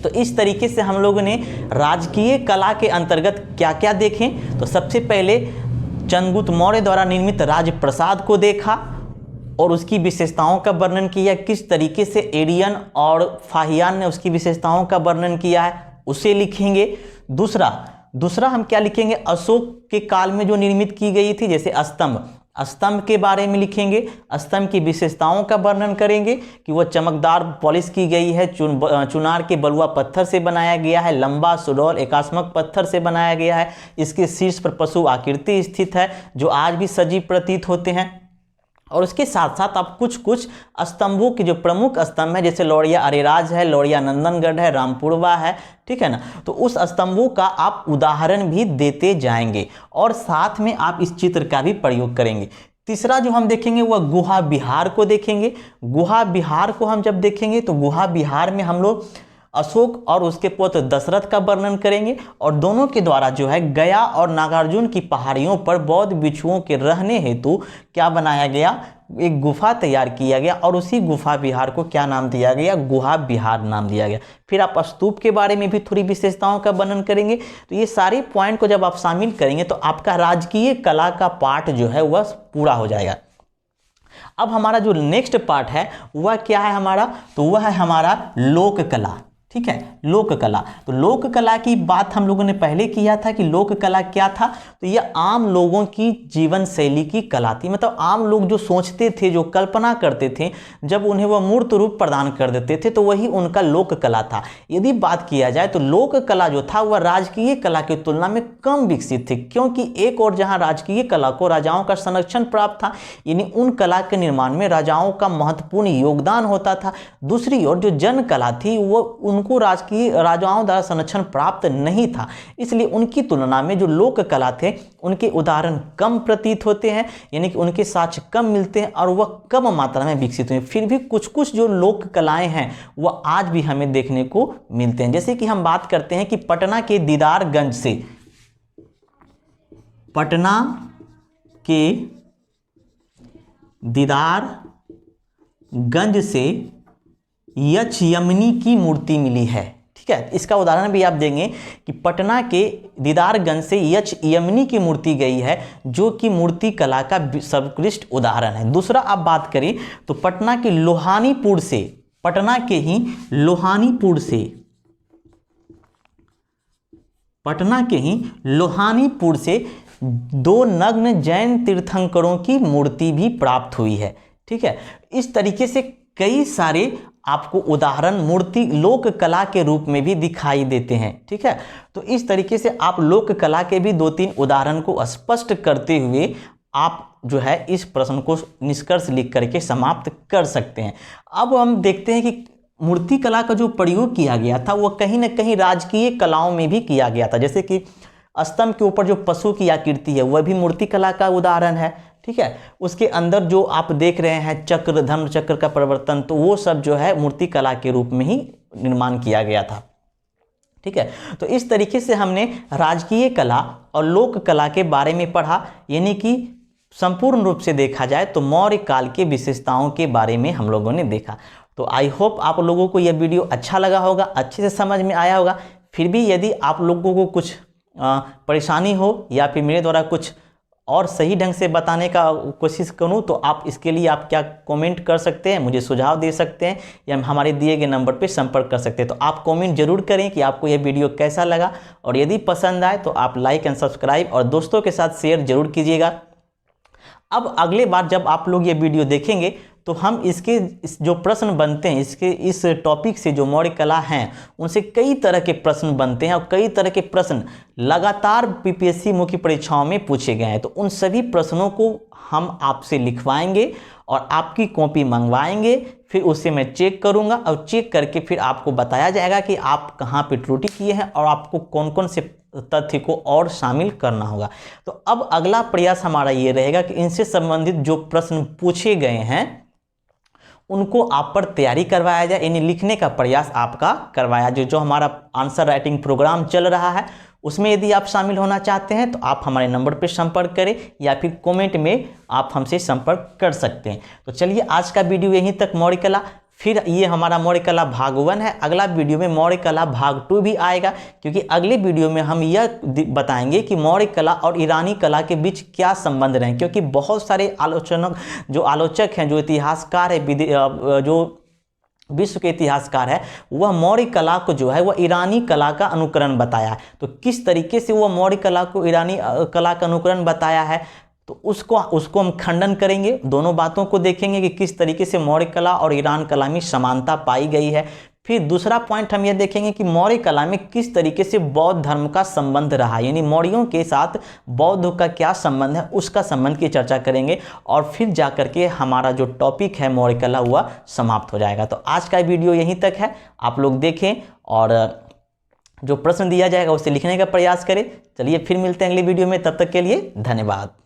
तो इस तरीके से हम लोगों ने राजकीय कला के अंतर्गत क्या क्या देखें, तो सबसे पहले चंद्रगुप्त मौर्य द्वारा निर्मित राजप्रसाद को देखा और उसकी विशेषताओं का वर्णन किया, किस तरीके से एरियन और फाहियान ने उसकी विशेषताओं का वर्णन किया है उसे लिखेंगे। दूसरा हम क्या लिखेंगे, अशोक के काल में जो निर्मित की गई थी, जैसे स्तंभ के बारे में लिखेंगे, स्तंभ की विशेषताओं का वर्णन करेंगे कि वह चमकदार पॉलिश की गई है, चुनार के बलुआ पत्थर से बनाया गया है, लंबा सुडौल एकास्मक पत्थर से बनाया गया है, इसके शीर्ष पर पशु आकृति स्थित है जो आज भी सजीव प्रतीत होते हैं। और उसके साथ साथ आप कुछ स्तंभों के जो प्रमुख स्तंभ है, जैसे लौड़िया अरेराज है, लौड़िया नंदनगढ़ है, रामपुरवा है, ठीक है ना, तो उस स्तंभों का आप उदाहरण भी देते जाएंगे और साथ में आप इस चित्र का भी प्रयोग करेंगे। तीसरा जो हम देखेंगे वह गुहा विहार को देखेंगे। गुहा विहार को हम जब देखेंगे तो गुहा विहार में हम लोग अशोक और उसके पुत्र दशरथ का वर्णन करेंगे और दोनों के द्वारा जो है गया और नागार्जुन की पहाड़ियों पर बौद्ध भिक्षुओं के रहने हेतु क्या बनाया गया, एक गुफा तैयार किया गया और उसी गुफा विहार को क्या नाम दिया गया, गुहा विहार नाम दिया गया। फिर आप स्तूप के बारे में भी थोड़ी विशेषताओं का वर्णन करेंगे। तो ये सारे पॉइंट को जब आप शामिल करेंगे तो आपका राजकीय कला का पार्ट जो है वह पूरा हो जाएगा। अब हमारा जो नेक्स्ट पार्ट है वह क्या है हमारा, तो वह है हमारा लोक कला, ठीक है, लोक कला। तो लोक कला की बात हम लोगों ने पहले किया था कि लोक कला क्या था, तो यह आम लोगों की जीवन शैली की कला थी। मतलब आम लोग जो सोचते थे, जो कल्पना करते थे, जब उन्हें वह मूर्त रूप प्रदान कर देते थे तो वही उनका लोक कला था। यदि बात किया जाए तो लोक कला जो था वह राजकीय कला की तुलना में कम विकसित थी, क्योंकि एक और जहाँ राजकीय कला को राजाओं का संरक्षण प्राप्त था, यानी उन कला के निर्माण में राजाओं का महत्वपूर्ण योगदान होता था। दूसरी ओर जो जन कला थी वो उनको राजकीय राजाओं द्वारा संरक्षण प्राप्त नहीं था, इसलिए उनकी तुलना में जो लोक कला थे उनके उदाहरण कम प्रतीत होते हैं, यानी कि उनके साक्ष्य कम मिलते हैं और वह कम मात्रा में विकसित हुए। फिर भी कुछ जो लोक कलाएं हैं वह आज भी हमें देखने को मिलते हैं। जैसे कि हम बात करते हैं कि पटना के दीदारगंज से, पटना के दीदारगंज से यक्षयमनी की मूर्ति मिली है, ठीक ठीक है। इसका उदाहरण भी आप देंगे कि पटना के दीदारगंज से यक्ष यमनी की मूर्ति गई है, जो कि मूर्ति कला का सर्वोत्कृष्ट उदाहरण है। दूसरा आप बात करें तो पटना के लोहानीपुर से, पटना के ही लोहानीपुर से, पटना के ही लोहानीपुर से 2 नग्न जैन तीर्थंकरों की मूर्ति भी प्राप्त हुई है। ठीक है, इस तरीके से कई सारे आपको उदाहरण मूर्ति लोक कला के रूप में भी दिखाई देते हैं। ठीक है, तो इस तरीके से आप लोक कला के भी 2-3 उदाहरण को स्पष्ट करते हुए आप जो है इस प्रश्न को निष्कर्ष लिख करके समाप्त कर सकते हैं। अब हम देखते हैं कि मूर्ति कला का जो प्रयोग किया गया था वह कहीं ना कहीं राजकीय कलाओं में भी किया गया था। जैसे कि स्तंभ के ऊपर जो पशु की आकृति है वह भी मूर्ति कला का उदाहरण है। ठीक है, उसके अंदर जो आप देख रहे हैं चक्र, धर्म चक्र का परिवर्तन, तो वो सब जो है मूर्ति कला के रूप में ही निर्माण किया गया था। ठीक है, तो इस तरीके से हमने राजकीय कला और लोक कला के बारे में पढ़ा, यानी कि संपूर्ण रूप से देखा जाए तो मौर्य काल के विशेषताओं के बारे में हम लोगों ने देखा। तो आई होप आप लोगों को यह वीडियो अच्छा लगा होगा, अच्छे से समझ में आया होगा। फिर भी यदि आप लोगों को कुछ परेशानी हो या फिर मेरे द्वारा कुछ और सही ढंग से बताने का कोशिश करूं तो आप इसके लिए आप क्या कमेंट कर सकते हैं, मुझे सुझाव दे सकते हैं या हमारे दिए गए नंबर पे संपर्क कर सकते हैं। तो आप कमेंट जरूर करें कि आपको यह वीडियो कैसा लगा, और यदि पसंद आए तो आप लाइक एंड सब्सक्राइब और दोस्तों के साथ शेयर जरूर कीजिएगा। अब अगले बार जब आप लोग ये वीडियो देखेंगे तो हम इसके जो प्रश्न बनते हैं, इसके इस टॉपिक से जो मौर्य कला हैं उनसे कई तरह के प्रश्न बनते हैं, और कई तरह के प्रश्न लगातार पीपीएससी मुख्य परीक्षाओं में पूछे गए हैं। तो उन सभी प्रश्नों को हम आपसे लिखवाएंगे और आपकी कॉपी मंगवाएंगे, फिर उसे मैं चेक करूंगा और चेक करके फिर आपको बताया जाएगा कि आप कहाँ पे त्रुटि किए हैं और आपको कौन कौन से तथ्य को और शामिल करना होगा। तो अब अगला प्रयास हमारा ये रहेगा कि इनसे संबंधित जो प्रश्न पूछे गए हैं उनको आप पर तैयारी करवाया जाए, यानी लिखने का प्रयास आपका करवाया जाए। जो हमारा आंसर राइटिंग प्रोग्राम चल रहा है उसमें यदि आप शामिल होना चाहते हैं तो आप हमारे नंबर पर संपर्क करें या फिर कमेंट में आप हमसे संपर्क कर सकते हैं। तो चलिए आज का वीडियो यहीं तक मौर्य कला, फिर ये हमारा मौर्य कला भाग 1 है। अगला वीडियो में मौर्य कला भाग 2 भी आएगा, क्योंकि अगले वीडियो में हम यह बताएंगे कि मौर्य कला और ईरानी कला के बीच क्या संबंध रहे, क्योंकि बहुत सारे आलोचक हैं, जो इतिहासकार है, जो विश्व के इतिहासकार है, वह मौर्य कला को जो है वह ईरानी कला का अनुकरण बताया है। तो किस तरीके से वह मौर्य कला को ईरानी कला का अनुकरण बताया है तो उसको हम खंडन करेंगे। दोनों बातों को देखेंगे कि किस तरीके से मौर्य कला और ईरान कला में समानता पाई गई है। फिर दूसरा पॉइंट हम यह देखेंगे कि मौर्य कला में किस तरीके से बौद्ध धर्म का संबंध रहा, यानी मौर्यों के साथ बौद्ध का क्या संबंध है, उसका संबंध की चर्चा करेंगे। और फिर जाकर के हमारा जो टॉपिक है मौर्य कला हुआ समाप्त हो जाएगा। तो आज का वीडियो यहीं तक है, आप लोग देखें और जो प्रश्न दिया जाएगा उसे लिखने का प्रयास करें। चलिए फिर मिलते हैं अगली वीडियो में, तब तक के लिए धन्यवाद।